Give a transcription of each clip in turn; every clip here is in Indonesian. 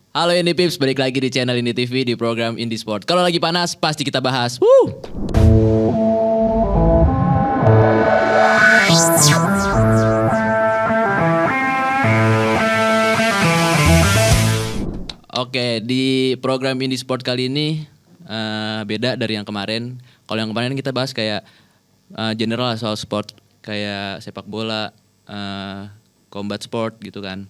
Halo Indie Pips, balik lagi di channel Indie TV di program Indie Sport. Kalau lagi panas, pasti kita bahas. Woo! Oke, di program Indie Sport kali ini beda dari yang kemarin. Kalau yang kemarin kita bahas kayak general soal sport, kayak sepak bola, combat sport gitu kan.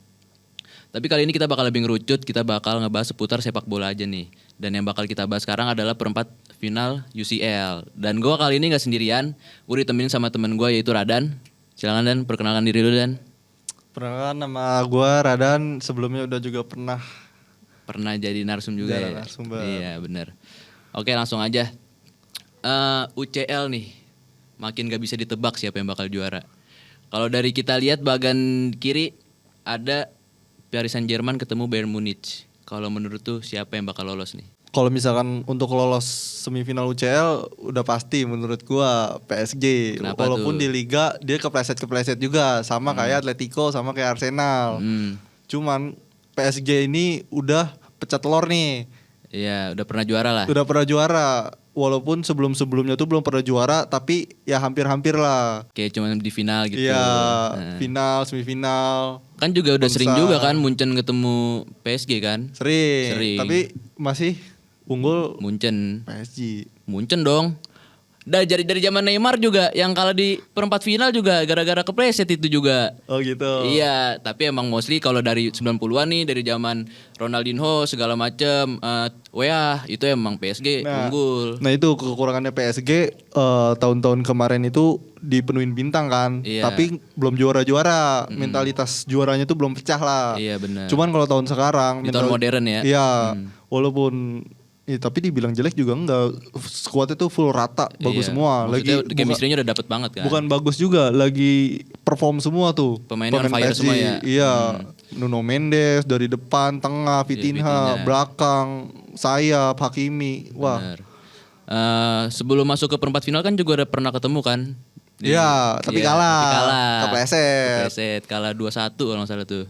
Tapi kali ini kita bakal lebih ngerucut, kita bakal ngebahas seputar sepak bola aja nih. Dan yang bakal kita bahas sekarang adalah perempat final UCL. Dan gue kali ini gak sendirian, gue ditemenin sama temen gue yaitu Radan. Silakan Dan, perkenalkan diri lu Dan. Perkenalkan nama gue Radan, sebelumnya udah juga pernah jadi narsum juga ya? Narasumber. Iya bener. Oke langsung aja. UCL nih, makin gak bisa ditebak siapa yang bakal juara. Kalau dari kita lihat bagian kiri ada Paris Saint-Germain ketemu Bayern Munich. Kalau menurut tuh siapa yang bakal lolos nih? Kalau misalkan untuk lolos semifinal UCL udah pasti menurut gue PSG. Kenapa Walaupun tuh? di Liga dia kepleset juga sama kayak Atletico sama kayak Arsenal. Cuman PSG ini udah pecah telur nih. Iya udah pernah juara lah. Udah pernah juara. Walaupun sebelumnya tuh belum pernah juara, tapi ya hampir-hampir lah. Kayak cuma di final gitu. Iya, Nah. final, semifinal. Kan juga udah sering Bangsa. juga kan Munchen ketemu PSG kan? Sering. Tapi masih unggul Munchen dong. Dari zaman Neymar juga yang kalah di perempat final juga gara-gara kepleset itu juga. Oh gitu. Iya, tapi emang mostly kalau dari 90-an nih, dari zaman Ronaldinho segala macem, itu emang PSG unggul. Nah itu kekurangannya PSG tahun-tahun kemarin itu dipenuhin bintang kan. Iya. Tapi belum juara-juara. Mentalitas juaranya tuh belum pecah lah. Iya benar. Cuman kalau tahun sekarang Di tahun modern ya. Iya. Walaupun tapi dibilang jelek juga enggak. Skuadnya tuh full rata, bagus semua. Maksudnya Lagi chemistry-nya udah dapet banget kan. bukan bagus juga, lagi perform semua tuh. Pemainnya on fire PSG. semua ya. Iya. Nuno Mendes dari depan, tengah, Vitinha, Vitinha. belakang, sayap, Hakimi. Wah. Benar. Sebelum masuk ke perempat final kan juga udah pernah ketemu kan. Iya, tapi kalah. Kepleset, kalah 2-1 kalau nggak salah tuh.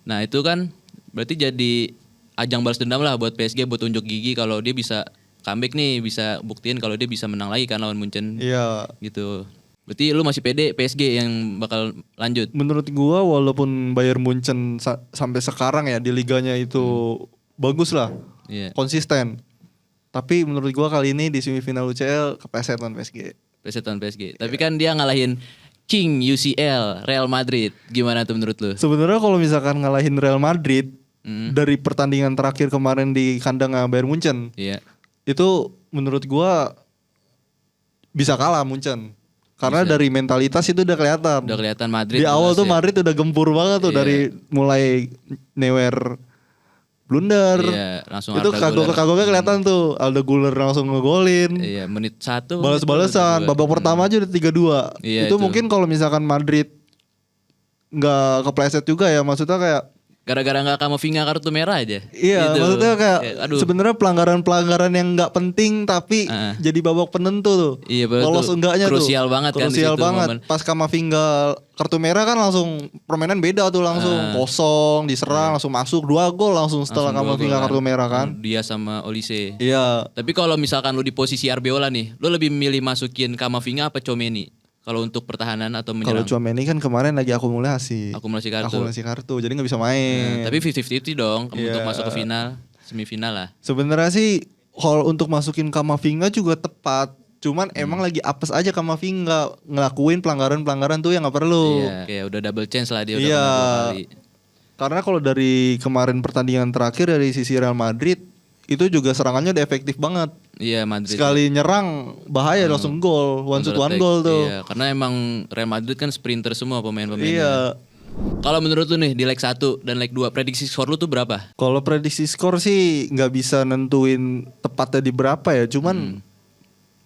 Nah itu kan berarti jadi ajang balas dendam lah buat PSG, buat unjuk gigi kalau dia bisa comeback nih, bisa buktiin kalau dia bisa menang lagi kan lawan Munchen. Iya. Gitu. Berarti lu masih pede PSG yang bakal lanjut? Menurut gua walaupun Bayern Munchen sampai sekarang ya di liganya itu bagus lah. Iya. Konsisten. Tapi menurut gua kali ini di semifinal UCL kepleset lawan PSG. PSG. Tapi kan dia ngalahin King UCL, Real Madrid. Gimana tuh menurut lu? Sebenarnya kalau misalkan ngalahin Real Madrid dari pertandingan terakhir kemarin di kandang Bayern Munchen, Iya. itu menurut gua bisa kalah Munchen. Karena dari mentalitas itu udah kelihatan. Udah kelihatan Madrid. Di awal tuh jelas ya. Madrid udah gempur banget tuh Iya. dari mulai Neuer blunder. Iya, langsung Itu Arda Güler. kagok-kagoknya kelihatan tuh. Alda Güler langsung ngegolin. Iya, menit 1. Balas-balasan. Babak pertama aja udah 3-2. Iya, itu itu. mungkin kalau misalkan Madrid nggak kepleset juga ya, maksudnya kayak Gara-gara nggak Camavinga kartu merah aja. iya, Gitu. maksudnya kayak Aduh. sebenarnya pelanggaran-pelanggaran yang nggak penting tapi jadi babak penentu tuh. Iya, betul. Lolos enggaknya Krusial tuh. banget kan di Krusial situ banget. momen. Pas Camavinga kartu merah kan langsung permainan beda tuh langsung kosong, diserang langsung masuk 2 gol langsung setelah Langsung dua Camavinga gol kartu merah kan. Dia sama Olise. Iya. Tapi kalau misalkan lu di posisi Arbeola nih, lu lebih milih masukin Camavinga apa Tchouaméni? Kalau untuk pertahanan atau Kalau menyerang? Tchouaméni kan kemarin lagi akumulasi. Akumulasi kartu. Akumulasi kartu, jadi nggak bisa main. Tapi 50-50 dong untuk Iya. masuk ke final, semifinal lah. Sebenarnya sih kalau untuk masukin Camavinga juga tepat. Cuman emang lagi apes aja Camavinga ngelakuin pelanggaran-pelanggaran tuh yang nggak perlu. Iya, kayak udah double chance lah dia udah Iya. kena 2 kali. Karena kalau dari kemarin pertandingan terakhir dari sisi Real Madrid itu juga serangannya udah efektif banget. Iya, Madrid. Sekali nyerang bahaya langsung gol, one shoot one goal tuh. Iya, karena emang Real Madrid kan sprinter semua pemain-pemainnya. Iya. Kalau menurut lu nih di leg 1 dan leg 2 prediksi skor lu tuh berapa? Kalau prediksi skor sih nggak bisa nentuin tepatnya di berapa ya, cuman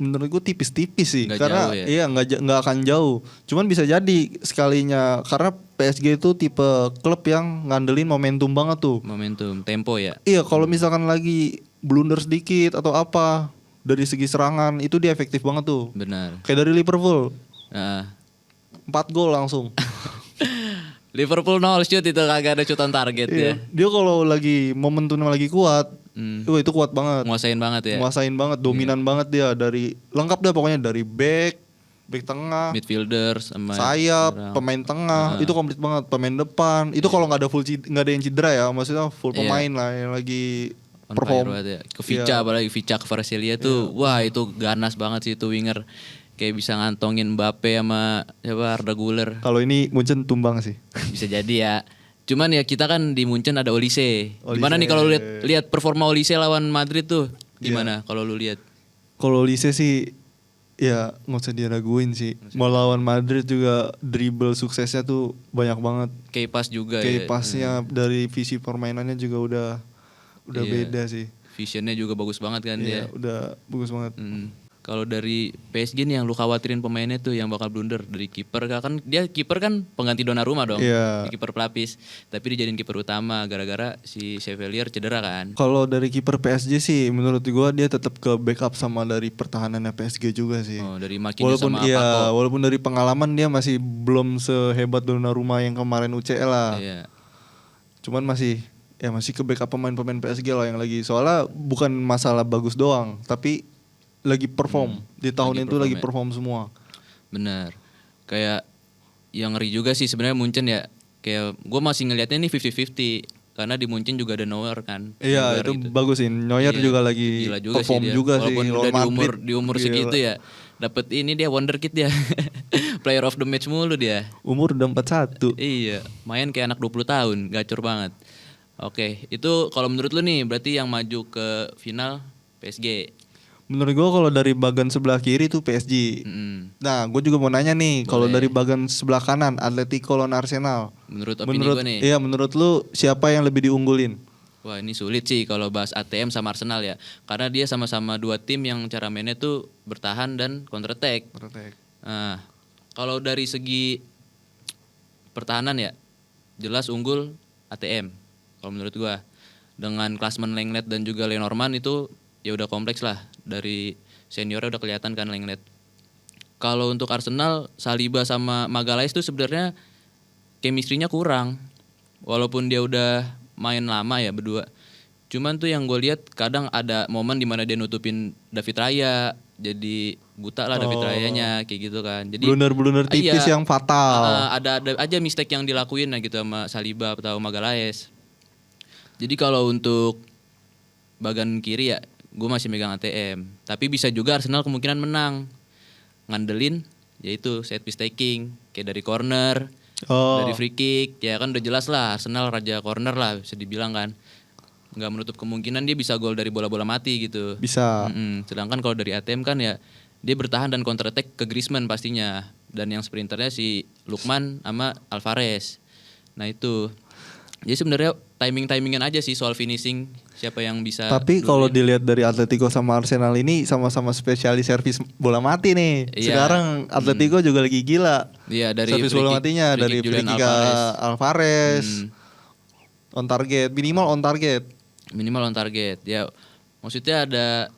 menurut gue tipis-tipis sih. Nggak Karena jauh ya? iya nggak akan jauh. Cuman bisa jadi sekalinya karena PSG itu tipe klub yang ngandelin momentum banget tuh. Momentum, tempo ya. Iya, kalau misalkan lagi blunder sedikit atau apa dari segi serangan itu dia efektif banget tuh. Benar. Kayak dari Liverpool Nah, 4 gol langsung. Liverpool 0 shoot itu kagak ada shoot on target Iya. ya. Dia kalau lagi momentumnya lagi kuat, itu kuat banget. Nguasain banget ya. Nguasain banget, dominan banget dia dari lengkap dia pokoknya dari back tengah, Midfielders sama sayap, nyerang. pemain tengah, itu komplit banget. Pemain depan, itu kalau nggak ada nggak ada yang cedera ya, maksudnya full pemain lah yang lagi on fire perform. banget ya. Ke Vica apalagi Vica Kvaratskhelia tuh, wah itu ganas banget sih itu winger. Kayak bisa ngantongin Mbappe sama siapa Arda Güler. Kalau ini Munchen tumbang sih. Bisa jadi ya. Cuman ya kita kan di Munchen ada Olise. Gimana Olise. nih kalau lihat performa Olise lawan Madrid tuh? Gimana kalau lu lihat? Kalau Olise sih ya nggak usah diraguin sih. Mau lawan Madrid juga dribble suksesnya tuh banyak banget. Kayak pas juga Kayak ya. pasnya dari visi permainannya juga udah Iya. beda sih. Visionnya juga bagus banget kan Iya, dia. udah bagus banget. Kalau dari PSG nih yang lu khawatirin pemainnya tuh yang bakal blunder dari kiper kan dia kiper kan pengganti Donnarumma dong. Iya. Di kiper pelapis. Tapi dijadiin kiper utama gara-gara si Chevalier cedera kan. Kalau dari kiper PSG sih menurut gua dia tetap ke backup sama dari pertahanannya PSG juga sih. Oh, dari Marquinhos sama iya, Paco. walaupun dari pengalaman dia masih belum sehebat Donnarumma yang kemarin UCL lah. Iya. Cuman masih ke backup pemain-pemain PSG lah yang lagi soalnya bukan masalah bagus doang, tapi lagi perform. Di tahun itu lagi perform semua. Bener. Kayak yang ngeri juga sih sebenarnya Munchen ya. Kayak gue masih ngelihatnya nih 50-50 karena di Munchen juga ada Neuer kan. Iya, Neuer itu bagus sih. Neuer Iya, juga lagi gila juga perform sih dia. juga sih. Walaupun Lawan udah Madrid, di umur gila. segitu ya. Dapat ini dia wonderkid dia. Player of the match mulu dia. Umur udah 41. Iya, main kayak anak 20 tahun, gacor banget. Oke, itu kalau menurut lu nih berarti yang maju ke final PSG. Menurut gue kalau dari bagian sebelah kiri tuh PSG. Nah, gue juga mau nanya nih, kalau dari bagian sebelah kanan Atletico lawan Arsenal. Menurut opini gue nih. Iya, menurut lu siapa yang lebih diunggulin? Wah ini sulit sih kalau bahas ATM sama Arsenal ya. Karena dia sama-sama dua tim yang cara mainnya tuh bertahan dan counter attack. Nah, kalau dari segi pertahanan ya jelas unggul ATM. Kalau menurut gua dengan klasmen Lenglet dan juga Lenormand itu ya udah kompleks lah. Dari seniornya udah kelihatan kan Lenglet. Kalau untuk Arsenal Saliba sama Magalhaes tuh sebenarnya chemistry-nya kurang. Walaupun dia udah main lama ya berdua. Cuman tuh yang gue lihat kadang ada momen dimana dia nutupin David Raya, jadi buta lah David Rayanya kayak gitu kan. Jadi Blunder-blunder tipis yang fatal. ada aja mistake yang dilakuin gitu sama Saliba atau Magalhaes. Jadi kalau untuk bagian kiri ya gue masih megang ATM. Tapi bisa juga Arsenal kemungkinan menang. Ngandelin yaitu set piece taking kayak dari corner, dari free kick. Ya kan udah jelas lah Arsenal raja corner lah bisa dibilang kan. Nggak menutup kemungkinan dia bisa gol dari bola-bola mati gitu. Bisa. Sedangkan kalau dari ATM kan ya dia bertahan dan counter attack ke Griezmann pastinya. Dan yang sprinternya si Lukman sama Alvarez. Nah itu. Jadi sebenarnya timing-timingan aja sih soal finishing siapa yang bisa. Tapi kalau dilihat dari Atletico sama Arsenal ini sama-sama spesialis servis bola mati nih. Iya. Sekarang Atletico juga lagi gila. Iya dari servis bola matinya dari free kick Alvarez. On target, minimal on target. Minimal on target. Ya maksudnya ada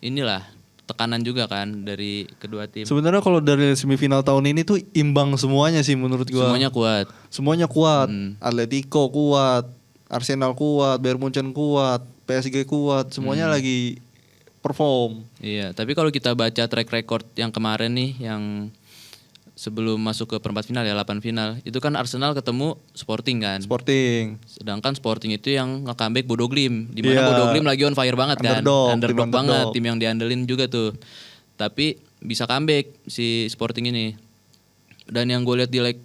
inilah tekanan juga kan dari kedua tim. Sebenarnya kalau dari semifinal tahun ini tuh imbang semuanya sih menurut gua. Semuanya kuat. Atletico kuat, Arsenal kuat, Bayern Munchen kuat, PSG kuat, semuanya lagi perform. Iya, tapi kalau kita baca track record yang kemarin nih yang sebelum masuk ke perempat final ya 8 final, itu kan Arsenal ketemu Sporting kan. Sporting. Sedangkan Sporting itu yang nge-comeback Bodo Glimt, di mana Bodo Glimt lagi on fire banget kan. Underdog banget, tim yang diandelin juga tuh. Tapi bisa comeback si Sporting ini. Dan yang gue lihat di leg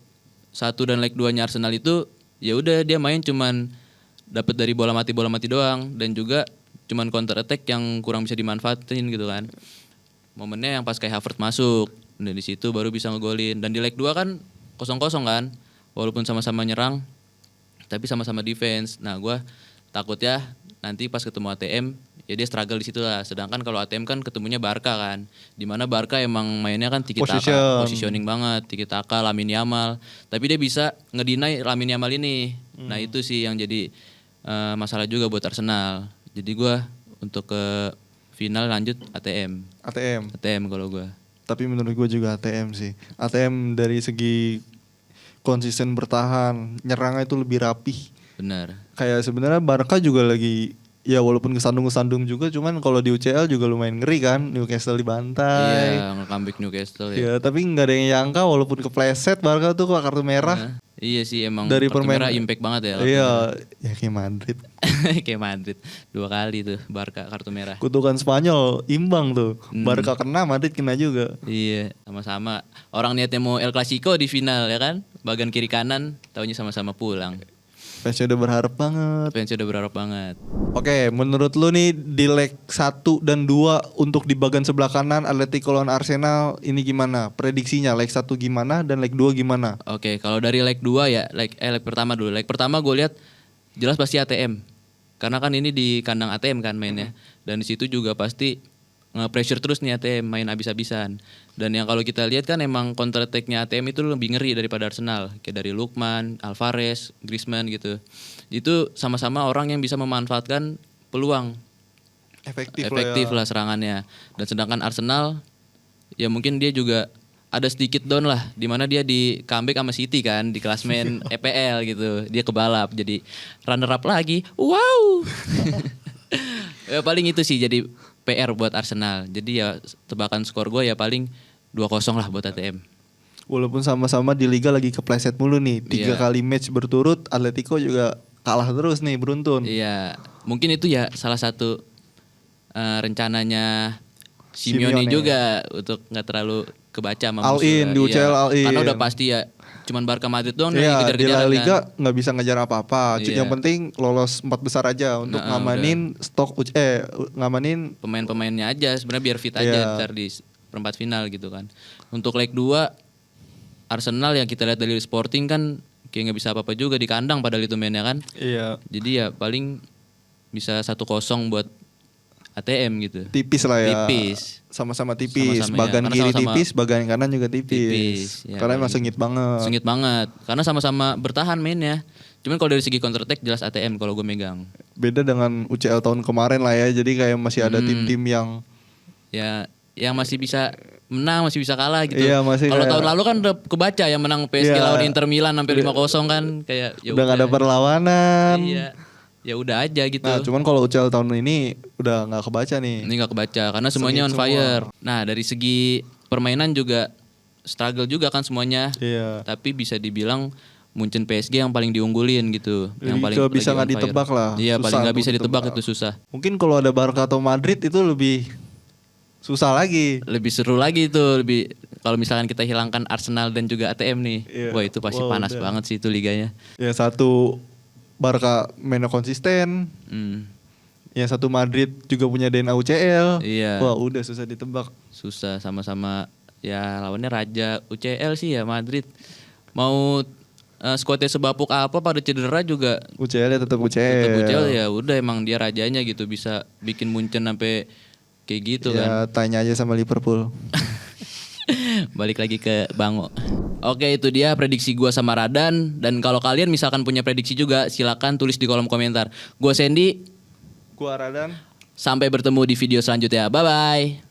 1 dan leg 2-nya Arsenal itu ya udah dia main cuman dapat dari bola mati doang dan juga cuman counter attack yang kurang bisa dimanfaatin gitu kan. Momennya yang pas kayak Havertz masuk dan di situ baru bisa ngegolin. Dan di leg 2 kan 0-0 kan. Walaupun sama-sama nyerang tapi sama-sama defense. Nah, gua takut ya nanti pas ketemu ATM ya dia struggle di situ lah. Sedangkan kalau ATM kan ketemunya Barca kan. Di mana Barca emang mainnya kan tiki taka, positioning banget, tiki taka, Lamine Yamal. Tapi dia bisa ngedinai Lamine Yamal ini. Nah, itu sih yang jadi masalah juga buat Arsenal. Jadi gua untuk ke final lanjut ATM kalau gua. Tapi menurut gue juga ATM sih. ATM dari segi konsisten bertahan, nyerangnya itu lebih rapih. Benar. Kayak sebenarnya Barca juga lagi ya walaupun kesandung-kesandung juga, cuman kalau di UCL juga lumayan ngeri kan, Newcastle dibantai. Iya, nge-comeback Newcastle ya. Ya, tapi nggak ada yang nyangka walaupun kepleset Barca tuh kok kartu merah. Nah, iya sih emang Dari kartu permain- merah impact banget ya. Iya, ya kayak Madrid. Kayak Madrid 2 kali tuh Barca kartu merah. Kutukan Spanyol imbang tuh. Barca kena, Madrid kena juga. Iya, sama-sama. Orang niatnya mau El Clasico di final ya kan? Bagian kiri kanan, taunya sama-sama pulang. Fansnya udah berharap banget. Fans udah berharap banget. Oke, menurut lu nih di leg 1 dan 2 untuk di bagian sebelah kanan Atletico lawan Arsenal ini gimana? Prediksinya leg 1 gimana dan leg 2 gimana? Oke, kalau dari leg 2 ya, leg pertama dulu. Leg pertama gue lihat jelas pasti ATM. Karena kan ini di kandang ATM kan mainnya. Dan di situ juga pasti nge-pressure terus nih ATM main abis-abisan. Dan yang kalau kita lihat kan emang counter attack-nya ATM itu lebih ngeri daripada Arsenal. Kayak dari Lukman, Alvarez, Griezmann gitu. Itu sama-sama orang yang bisa memanfaatkan peluang. Efektif Lah serangannya. Dan sedangkan Arsenal ya mungkin dia juga ada sedikit down lah, dimana dia di comeback sama City kan di klasmen EPL gitu, dia kebalap jadi runner up lagi, wow. Ya paling itu sih jadi PR buat Arsenal, jadi ya tebakan skor gue ya paling 2-0 lah buat ATM. Walaupun sama-sama di liga lagi kepleset mulu nih. 3 kali match berturut Atletico juga kalah terus nih, beruntun. Iya, mungkin itu ya salah satu rencananya Simeone juga untuk nggak terlalu kebaca sama All in, di UCL all in. Karena udah pasti ya cuman Barca Madrid doang Iya, yang di kejar-kejaran La Liga kan. nggak bisa ngejar apa-apa. Iya. Yang penting lolos 4 besar aja untuk ngamanin ngamanin Pemain-pemainnya aja sebenarnya biar fit aja Iya. ntar di perempat final gitu kan. Untuk leg 2 Arsenal yang kita lihat dari Sporting kan kayak nggak bisa apa-apa juga di kandang padahal itu mainnya kan. iya, Jadi ya paling bisa 1-0 buat ATM gitu. tipis lah ya. Tipis. Sama-sama tipis. Sama-sama ya. Bagian Karena kiri sama-sama tipis, bagian kanan juga tipis. tipis, ya, Karena emang paling sengit banget. Sengit banget. Karena sama-sama bertahan mainnya. Cuman kalau dari segi counter attack jelas ATM kalau gue megang. Beda dengan UCL tahun kemarin lah ya. Jadi kayak masih ada tim-tim yang Ya yang masih bisa menang, masih bisa kalah gitu. Iya, masih Kalau kayak- tahun lalu kan udah kebaca yang menang PSG Iya. lawan Inter Milan sampai 5-0 kan kayak ya udah gak ada perlawanan. Iya. Ya udah aja gitu. Nah, cuman kalau UCL tahun ini udah nggak kebaca nih. Ini nggak kebaca karena semuanya on Sengit fire. Nah, dari segi permainan juga struggle juga kan semuanya. Iya. Tapi bisa dibilang Munchen PSG yang paling diunggulin gitu. Yang Jadi paling kalau bisa lagi nggak on fire. ditebak lah. Iya, Susah paling nggak untuk bisa ditebak ditebak. itu susah. Mungkin kalau ada Barca atau Madrid itu lebih susah lagi. Lebih seru lagi itu, lebih kalau misalkan kita hilangkan Arsenal dan juga ATM nih. Iya. Wah, itu pasti Wah, panas udah. banget sih itu liganya. Ya satu Barca mainnya konsisten, Hmm, yang satu Madrid juga punya DNA UCL. Iya. Wah udah susah ditebak. susah sama-sama ya lawannya raja UCL sih ya Madrid. Mau skuadnya sebapuk apa pada cedera juga UCL ya tetap UCL. tetap UCL ya udah emang dia rajanya gitu bisa bikin Munchen sampai kayak gitu kan. Ya tanya aja sama Liverpool. Balik lagi ke Bango. Oke, itu dia prediksi gua sama Radan, dan kalau kalian misalkan punya prediksi juga silakan tulis di kolom komentar. Gua Sandy, Gua Radan. sampai bertemu di video selanjutnya. Bye bye.